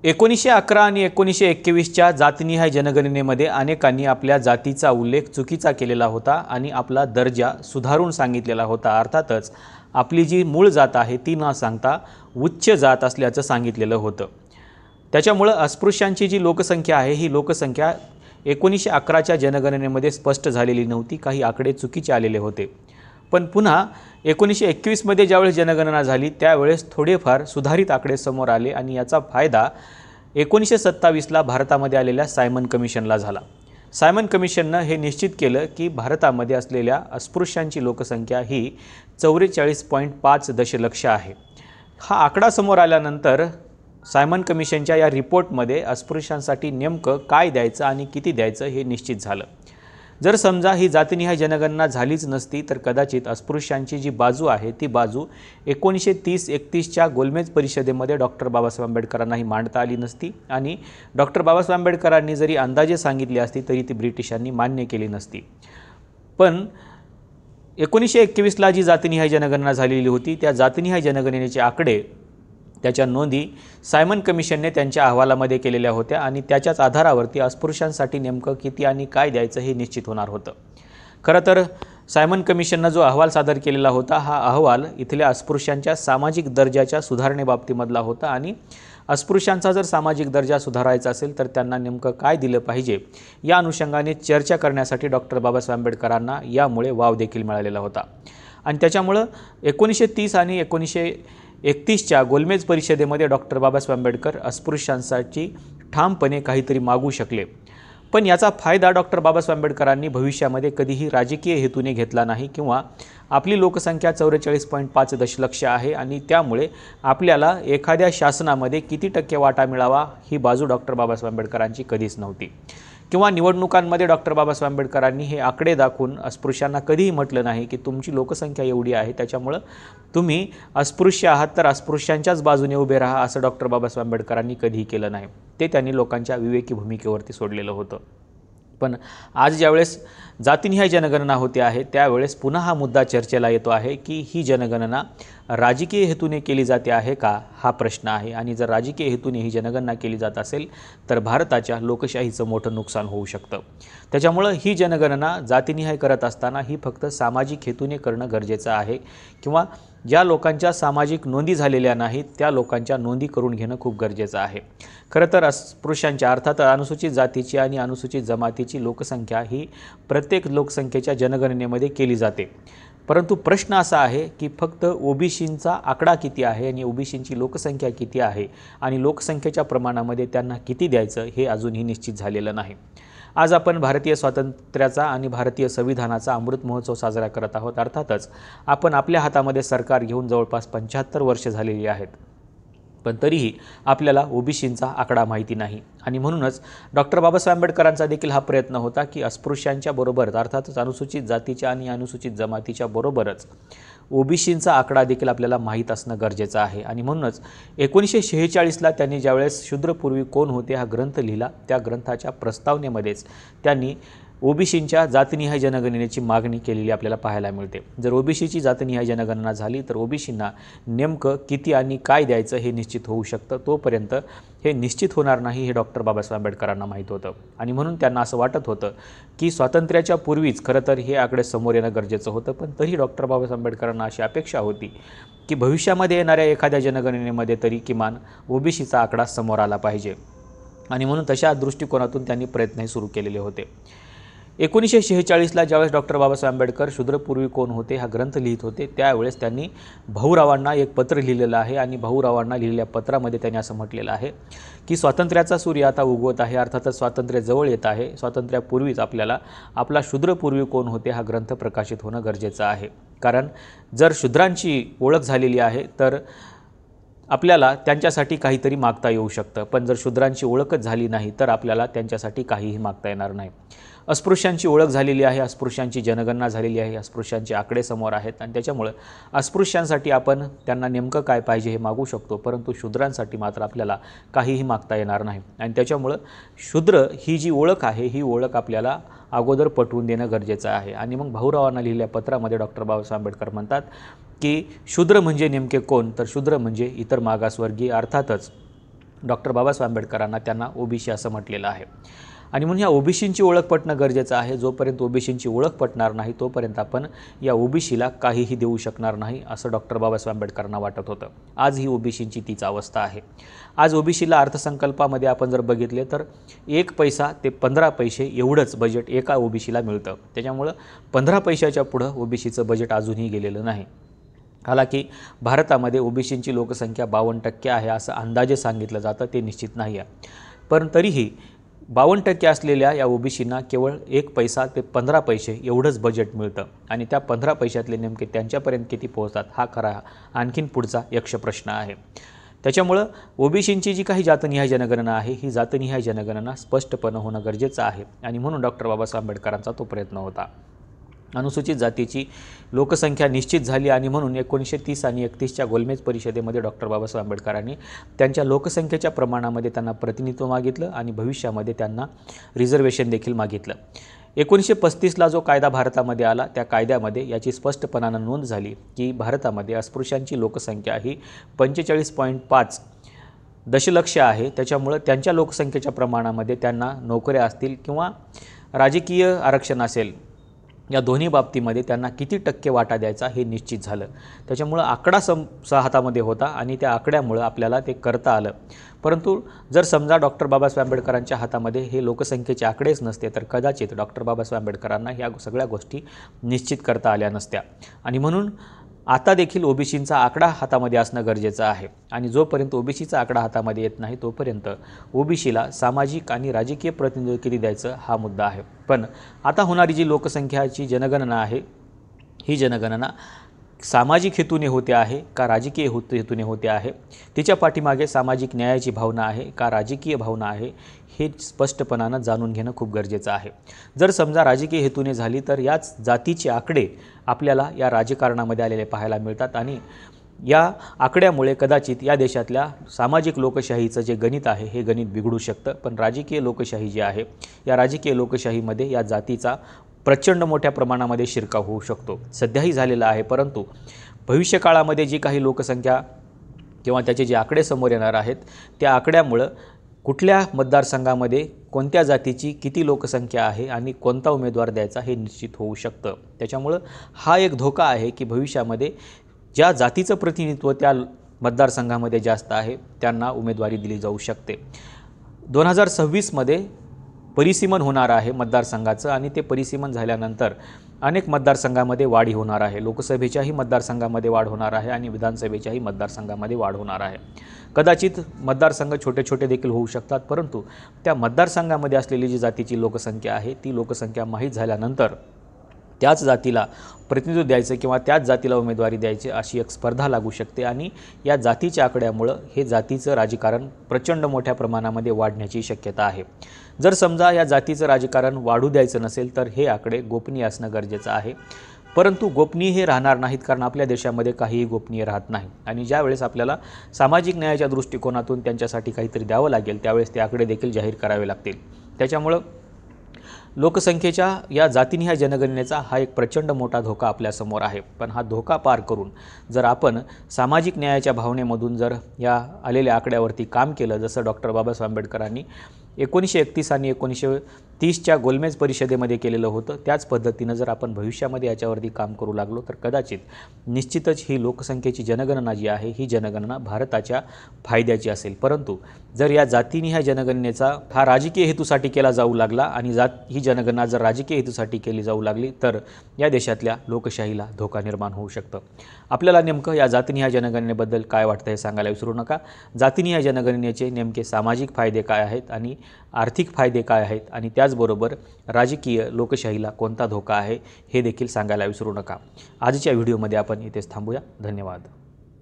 1911 आणि 1921च्या जातनिहाय जनगणनेमध्ये अनेकांनी आपल्या जातीचा उल्लेख चुकीचा केलेला होता आणि आपला दर्जा सुधारून सांगितलेला होता। अर्थातच आपली जी मूळ जात आहे ती न सांगता उच्च जात असल्याचं सांगितलेलं होतं। त्याच्यामुळे अस्पृश्यांची जी लोकसंख्या आहे ही लोकसंख्या 1911च्या जनगणनेमध्ये स्पष्ट झालेली नव्हती, काही आकडे चुकीचे आलेले होते। पण पुन्हा 1921 मध्ये ज्यावेळेस जनगणना झाली त्यावेळेस थोडेफार सुधारित आकडे समोर आले आणि याचा फायदा 1927 ला भारतामध्ये आलेल्या सायमन कमिशनला झाला। सायमन कमिशनने हे निश्चित केलं की भारतामध्ये असलेल्या अस्पृश्यांची लोकसंख्या ही 44.5 दशलक्ष आहे। हा आकडा समोर आल्यानंतर सायमन कमिशनच्या या रिपोर्टमध्ये अस्पृश्यांसाठी नेमकं काय द्यायचं आणि किती द्यायचं हे निश्चित झालं। जर समजा ही जातीनिहाय जनगणना झालीच नसती तर कदाचित अस्पृश्यांची जी बाजू आहे ती बाजू 1930-31च्या गोलमेज परिषदेमध्ये डॉक्टर बाबासाहेब आंबेडकरांनाही मांडता आली नसती आणि डॉक्टर बाबासाहेब आंबेडकरांनी जरी अंदाजे सांगितली असती तरी ती ब्रिटिशांनी मान्य केली नसती। पण 1921 ला जी जातीनिहाय जनगणना झालेली होती त्या जातीनिहाय जनगणनेचे आकडे, त्याच्या नोंदी सायमन कमिशनने त्यांच्या अहवालामध्ये केलेल्या होत्या आणि त्याच्याच आधारावरती अस्पृश्यांसाठी नेमकं किती आणि काय द्यायचं हे निश्चित होणार होतं। खरं तर सायमन कमिशनने जो अहवाल सादर केलेला होता हा अहवाल इथल्या अस्पृश्यांच्या सामाजिक दर्जाच्या सुधारणेबाबतीमधला होता आणि अस्पृश्यांचा जर सामाजिक दर्जा सुधारायचा असेल तर त्यांना नेमकं काय दिलं पाहिजे या अनुषंगाने चर्चा करण्यासाठी डॉक्टर बाबासाहेब आंबेडकरांना यामुळे वाव देखील मिळालेला होता। आणि त्याच्यामुळं 1930 आणि 1931च्या गोलमेज परिषदेमध्ये डॉक्टर बाबासाहेब आंबेडकर अस्पृश्यांसाठी ठामपणे काहीतरी मागू शकले। पण याचा फायदा डॉक्टर बाबासाहेब आंबेडकरांनी भविष्यामध्ये कधीही राजकीय हेतूने घेतला नाही किंवा आपली लोकसंख्या 44.5 दशलक्ष आहे आणि त्यामुळे आपल्याला एखाद्या शासनामध्ये किती टक्के वाटा मिळावा ही बाजू डॉक्टर बाबासाहेब आंबेडकरांची कधीच नव्हती। किंवा निवडणुकांमध्ये डॉक्टर बाबासाहेब आंबेडकरांनी हे आकडे दाखवून अस्पृश्यांना कधीही म्हटलं नाही की तुमची लोकसंख्या एवढी आहे त्याच्यामुळं तुम्ही अस्पृश्य आहात तर अस्पृश्यांच्याच बाजूने उभे राहा असं डॉक्टर बाबासाहेब आंबेडकरांनी कधीही केलं नाही। ते त्यांनी लोकांच्या विवेकी भूमिकेवरती सोडलेलं होतं। पण आज ज्यावेळेस जातीनिहाय जनगणना होते आहे त्यावेळेस पुन्हा हा मुद्दा चर्चेला येतो आहे की ही जनगणना राजकीय हेतूने केली जाते आहे का हा प्रश्न आहे आणि जर राजकीय हेतूने ही जनगणना केली जात असेल तर भारताच्या लोकशाहीचं मोठं नुकसान होऊ शकतं। त्याच्यामुळं ही जनगणना जातीनिहाय करत असताना ही फक्त सामाजिक हेतूने करणं गरजेचं आहे किंवा ज्या लोकांच्या सामाजिक नोंदी झालेल्या नाहीत त्या लोकांच्या नोंदी करून घेणं खूप गरजेचं आहे। खरं तर अस्पृश्यांच्या अर्थात अनुसूचित जातीची आणि अनुसूचित जमातीची लोकसंख्या ही प्रत्येक लोकसंख्येच्या जनगणनेमध्ये केली जाते, परंतु प्रश्न असा आहे की फक्त ओबीसींचा आकडा किती आहे आणि ओबीसींची लोकसंख्या किती आहे आणि लोकसंख्येच्या प्रमाणामध्ये त्यांना किती द्यायचं हे अजूनही निश्चित झालेलं नाही। आज आपण भारतीय स्वातंत्र्याचा आणि भारतीय संविधानाचा अमृत महोत्सव साजरा करत आहोत। अर्थातच आपण आपल्या हातामध्ये सरकार घेऊन जवळपास 75 वर्ष झालेली आहेत, पण तरीही आपल्याला ओबीसींचा आकडा माहिती नाही आणि म्हणूनच डॉक्टर बाबासाहेब आंबेडकरांचा देखील हा प्रयत्न होता की अस्पृश्यांच्या बरोबरच अर्थातच अनुसूचित जातीच्या आणि अनुसूचित जमातीच्या बरोबरच ओबीसींचा आकडा देखील आपल्याला माहीत असणं गरजेचं आहे। आणि म्हणूनच 1946 ला त्यांनी ज्यावेळेस शूद्रपूर्वी कोण होते हा ग्रंथ लिहिला त्या ग्रंथाच्या प्रस्तावनेमध्येच त्यांनी ओबीसींच्या जातीनिहाय जनगणनेची मागणी केलेली आपल्याला पाहायला मिळते। जर ओबीसीची जातीनिहाय जनगणना झाली तर ओबीसींना नेमकं किती आणि काय द्यायचं हे निश्चित होऊ शकतं, तोपर्यंत हे निश्चित होणार नाही हे डॉक्टर बाबासाहेब आंबेडकरांना माहीत होतं आणि म्हणून त्यांना असं वाटत होतं की स्वातंत्र्याच्या पूर्वीच खरं तर हे आकडे समोर येणं गरजेचं होतं। पण तरी डॉक्टर बाबासाहेब आंबेडकरांना अशी अपेक्षा होती की भविष्यामध्ये येणाऱ्या एखाद्या जनगणनेमध्ये तरी किमान ओबीसीचा आकडा समोर आला पाहिजे आणि म्हणून तशा दृष्टिकोनातून त्यांनी प्रयत्नही सुरू केलेले होते। 1946 ला ज्यावेळेस डॉक्टर बाबासाहेब आंबेडकर शूद्रपूर्वी कोण होते हा ग्रंथ लिहित होते त्यावेळेस त्यांनी भाऊरावांना एक पत्र लिहिलेलं आहे आणि भाऊरावांना लिहिलेल्या पत्रामध्ये त्यांनी असं म्हटलेलं आहे की स्वातंत्र्याचा सूर्य आता उगवत आहे, अर्थातच स्वातंत्र्य जवळ येत आहे, स्वातंत्र्यापूर्वीच आपल्याला आपला शूद्रपूर्वी कोण होते हा ग्रंथ प्रकाशित होणं गरजेचं आहे। कारण जर शूद्रांची ओळख झालेली आहे तर आपल्याला त्यांच्यासाठी काहीतरी मागता येऊ शकतं, पण जर शूद्रांची ओळखच झाली नाही तर आपल्याला त्यांच्यासाठी काहीही मागता येणार नाही। अस्पृश्यांची ओळख झालेली आहे, अस्पृश्यांची जनगणना झालेली आहे, अस्पृश्यांचे आकडे समोर आहेत आणि त्याच्यामुळे अस्पृश्यांसाठी आपण त्यांना नेमकं काय पाहिजे हे मागू शकतो, परंतु शूद्रांसाठी मात्र आपल्याला काहीही मागता येणार नाही। आणि त्याच्यामुळे शूद्र ही जी ओळख आहे ही ओळख आपल्याला अगोदर पटवून देणं गरजेचं आहे। आणि मग भाऊरावांना लिहिलेल्या पत्रामध्ये डॉक्टर बाबासाहेब आंबेडकर म्हणतात की शूद्र म्हणजे नेमके कोण, तर शूद्र म्हणजे इतर मागासवर्गीय अर्थातच डॉक्टर बाबासाहेब आंबेडकरांना त्यांना ओबीसी असं म्हटलेलं आहे. आणि म्हणून या ओबीसींची ओळख पटणं गरजेचं आहे. जोपर्यंत ओबीसींची ओळख पटणार नाही तोपर्यंत आपण या ओबीसीला काहीही देऊ शकणार नाही असं डॉक्टर बाबासाहेब आंबेडकरांना वाटत होतं. आज ही ओबीसींची तीच अवस्था आहे. आज ओबीसीला अर्थसंकल्पामध्ये आपण जर बघितले तर 1 पैसा ते 15 पैसे एवढंच बजेट एका ओबीसीला मिळतं. त्याच्यामुळं 15 पैशाच्या पुढं ओबीसीचं बजेट अजूनही गेलेलं नाही. हालाकी भारतामध्ये ओबीसींची लोकसंख्या 52% आहे असं अंदाजे सांगितलं जातं, ते निश्चित नाही आहे. पण तरीही 52% असलेल्या या ओबीसींना केवळ 1 पैसा ते 15 पैसे एवढंच बजेट मिळतं आणि त्या 15 पैशातले नेमके त्यांच्यापर्यंत किती पोहोचतात हा खरा आणखीन पुढचा यक्षप्रश्न आहे. त्याच्यामुळं ओबीसींची जी काही जातनिहाय जनगणना आहे ही जातनिहाय जनगणना स्पष्टपणे होणं गरजेचं आहे आणि म्हणून डॉक्टर बाबासाहेब आंबेडकरांचा तो प्रयत्न होता. अनुसूचित जातीची लोकसंख्या निश्चित झाली आणि म्हणून 1930 आणि 31च्या गोलमेज परिषदेमध्ये डॉक्टर बाबासाहेब आंबेडकरांनी त्यांच्या लोकसंख्येच्या प्रमाणामध्ये त्यांना प्रतिनिधित्व मागितलं आणि भविष्यामध्ये त्यांना रिझर्वेशन देखील मागितलं. 1935ला जो कायदा भारतामध्ये आला त्या कायद्यामध्ये याची स्पष्टपणानं नोंद झाली की भारतामध्ये अस्पृश्यांची लोकसंख्या ही 45.5 दशलक्ष आहे. त्याच्यामुळं त्यांच्या लोकसंख्येच्या प्रमाणामध्ये त्यांना नोकऱ्या असतील किंवा राजकीय आरक्षण असेल या दोन्ही बाबतीमध्ये त्यांना किती टक्के वाटा द्यायचा हे निश्चित झालं. त्याच्यामुळं आकडा हातामध्ये होता आणि त्या आकड्यामुळं आपल्याला ते करता आलं. परंतु जर समजा डॉक्टर बाबासाहेब आंबेडकरांच्या हातामध्ये हे लोकसंख्येचे आकडेच नसते तर कदाचित डॉक्टर बाबासाहेब आंबेडकरांना ह्या सगळ्या गोष्टी निश्चित करता आल्या नसत्या. आणि म्हणून आता देखील ओबीसींचा आकडा हातामध्ये असणं गरजेचं आहे आणि जोपर्यंत ओबीसीचा आकडा हातामध्ये येत नाही तोपर्यंत ओबीसीला सामाजिक आणि राजकीय प्रतिनिधित्व किती द्यायचं हा मुद्दा आहे. पण आता होणारी जी लोकसंख्याची जनगणना आहे ही जनगणना सामाजिक हेतूने होते आहे का राजकीय हेतूने होते आहे, तिच्या पाठीमागे सामाजिक न्यायाची भावना आहे का राजकीय भावना आहे हे स्पष्टपणानं जाणून घेणं खूप गरजेचं आहे. जर समजा राजकीय हेतूने झाली तर याच जातीचे आकडे आपल्याला या राजकारणामध्ये आलेले पाहायला मिळतात आणि या आकड्यामुळे कदाचित या देशातल्या सामाजिक लोकशाहीचं जे गणित आहे हे गणित बिघडू शकतं. पण राजकीय लोकशाही जी आहे या राजकीय लोकशाहीमध्ये या जातीचा प्रचंड मोठ्या प्रमाणामध्ये शिरकाव होऊ शकतो. सध्याही झालेला आहे. परंतु भविष्यकाळामध्ये जी काही लोकसंख्या किंवा त्याचे जे आकडे समोर येणार आहेत त्या आकड्यामुळं कुठल्या मतदारसंघामध्ये कोणत्या जातीची किती लोकसंख्या आहे आणि कोणता उमेदवार द्यायचा हे निश्चित होऊ शकतं. त्याच्यामुळं हा एक धोका आहे की भविष्यामध्ये ज्या जातीचं प्रतिनिधित्व त्या मतदारसंघामध्ये जास्त आहे त्यांना उमेदवारी दिली जाऊ शकते. 2026मध्ये परिसीमन होणार आहे मतदारसंघाचं आणि ते परिसीमन झाल्यानंतर अनेक मतदारसंघामध्ये वाढ होणार आहे. लोकसभेच्याही मतदारसंघामध्ये वाढ होणार आहे आणि विधानसभेच्याही मतदारसंघामध्ये वाढ होणार आहे. कदाचित मतदारसंघ छोटे छोटे देखील होऊ शकतात परंतु त्या मतदारसंघामध्ये असलेली जी जातीची लोकसंख्या आहे ती लोकसंख्या माहीत झाल्यानंतर त्याच जातीला प्रतिनिधित्व द्यायचं किंवा त्याच जातीला उमेदवारी द्यायची अशी एक स्पर्धा लागू शकते आणि या जातीच्या आकड्यामुळं हे जातीचं राजकारण प्रचंड मोठ्या प्रमाणामध्ये वाढण्याची शक्यता आहे. जर समजा या जातीचं राजकारण वाढू द्यायचं नसेल तर हे आकडे गोपनीय असणं गरजेचं आहे. परंतु गोपनीय हे राहणार नाहीत कारण आपल्या देशामध्ये काहीही गोपनीय राहत नाही आणि ज्यावेळेस आपल्याला सामाजिक न्यायाच्या दृष्टिकोनातून त्यांच्यासाठी काहीतरी द्यावं लागेल त्यावेळेस ते आकडे देखील जाहीर करावे लागतील. त्याच्यामुळं लोकसंख्येच्या या जातीनिहाय जनगणनेचा हा एक प्रचंड मोठा धोका आपल्यासमोर आहे. पण हा धोका पार करून जर आपण सामाजिक न्यायाच्या भावनेमधून जर या आलेल्या आकड्यावरती काम केलं जसं डॉक्टर बाबासाहेब आंबेडकरांनी 1931 आणि 1930च्या गोलमेज परिषदेमध्ये केलेलं होतं त्याच पद्धतीनं जर आपण भविष्यामध्ये याच्यावरती काम करू लागलो तर कदाचित निश्चितच ही लोकसंख्येची जनगणना जी आहे ही जनगणना भारताच्या फायद्याची असेल. परंतु जर या जातीनिहाय जनगणनेचा हा राजकीय हेतूसाठी केला जाऊ लागला आणि ही जनगणना जर राजकीय हेतूसाठी केली जाऊ लागली तर या देशातल्या लोकशाहीला धोका निर्माण होऊ शकतं. आपल्याला नेमकं या जातीनिहाय जनगणनेबद्दल काय वाटतं हे सांगायला विसरू नका. जातीनिहाय जनगणनेचे नेमके सामाजिक फायदे काय आहेत आणि आर्थिक फायदे काय आहेत आणि त्याचबरोबर राजकीय लोकशाहीला कोणता धोका आहे हे देखील सांगायला विसरू नका. आजच्या व्हिडिओमध्ये आपण इथेच थांबूया. धन्यवाद.